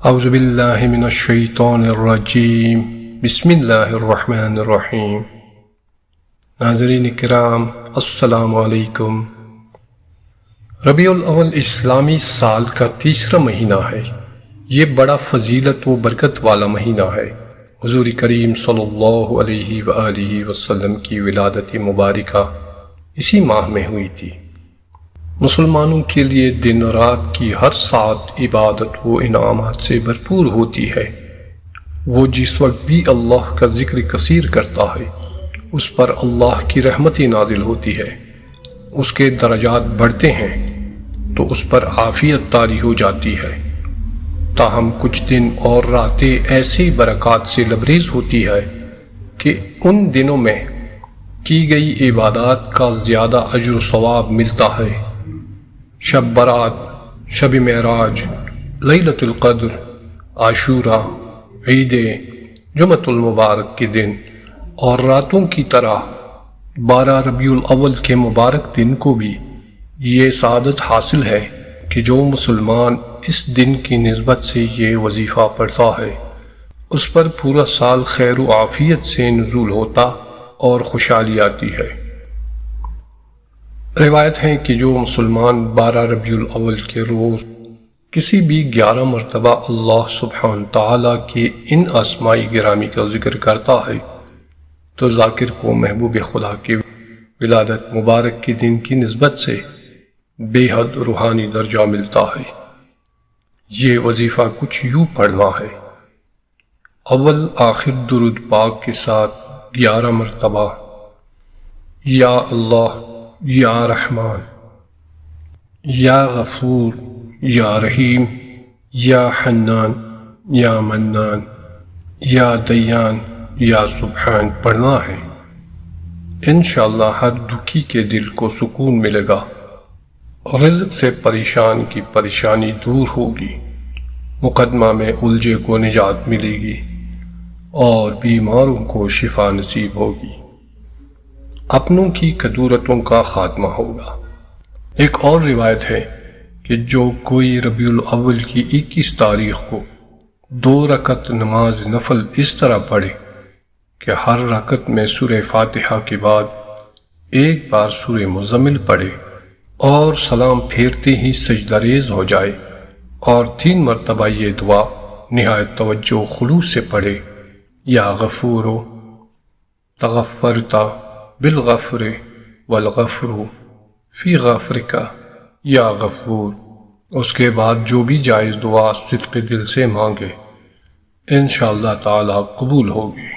اعوذ باللہ من الشیطان الرجیم بسم اللہ الرحمن الرحیم۔ ناظرین کرام السلام علیکم۔ ربیع الاول اسلامی سال کا تیسرا مہینہ ہے۔ یہ بڑا فضیلت و برکت والا مہینہ ہے۔ حضور کریم صلی اللہ علیہ وآلہ وسلم کی ولادت مبارکہ اسی ماہ میں ہوئی تھی۔ مسلمانوں کے لیے دن رات کی ہر ساعت عبادت و انعامات سے بھرپور ہوتی ہے۔ وہ جس وقت بھی اللہ کا ذکر کثیر کرتا ہے اس پر اللہ کی رحمتیں نازل ہوتی ہے، اس کے درجات بڑھتے ہیں تو اس پر عافیت طاری ہو جاتی ہے۔ تاہم کچھ دن اور راتیں ایسی برکات سے لبریز ہوتی ہے کہ ان دنوں میں کی گئی عبادات کا زیادہ اجر و ثواب ملتا ہے۔ شب برات، شب معراج، لیلۃ القدر، عاشورہ، عید جمعۃ المبارک کے دن اور راتوں کی طرح 12 ربیع الاول کے مبارک دن کو بھی یہ سعادت حاصل ہے کہ جو مسلمان اس دن کی نسبت سے یہ وظیفہ پڑھتا ہے اس پر پورا سال خیر و عافیت سے نزول ہوتا اور خوشحالی آتی ہے۔ روایت ہے کہ جو مسلمان 12 ربیع الاول کے روز کسی بھی 11 مرتبہ اللہ سبحانہ تعالیٰ کے ان اسماء گرامی کا ذکر کرتا ہے تو ذاکر کو محبوب خدا کے ولادت مبارک کے دن کی نسبت سے بے حد روحانی درجہ ملتا ہے۔ یہ وظیفہ کچھ یوں پڑھنا ہے: اول آخر درود پاک کے ساتھ 11 مرتبہ، یا اللہ، یا رحمان، یا غفور، یا رحیم، یا حنان، یا منان، یا دیان، یا سبحان پڑھنا ہے۔ انشاءاللہ ہر دکھی کے دل کو سکون ملے گا، رزق سے پریشان کی پریشانی دور ہوگی، مقدمہ میں الجھے کو نجات ملے گی اور بیماروں کو شفا نصیب ہوگی، اپنوں کی کدورتوں کا خاتمہ ہوگا۔ ایک اور روایت ہے کہ جو کوئی ربیع الاول کی 21 تاریخ کو 2 رکعت نماز نفل اس طرح پڑھے کہ ہر رکعت میں سورہ فاتحہ کے بعد ایک بار سورہ مزمل پڑھے اور سلام پھیرتے ہی سجدہ ریز ہو جائے اور 3 مرتبہ یہ دعا نہایت توجہ و خلوص سے پڑھے: یا غفور تغفرت بالغفر والغفر فی غفرک یا غفور۔ اس کے بعد جو بھی جائز دعا صدق دل سے مانگے انشاءاللہ تعالی قبول ہوگی۔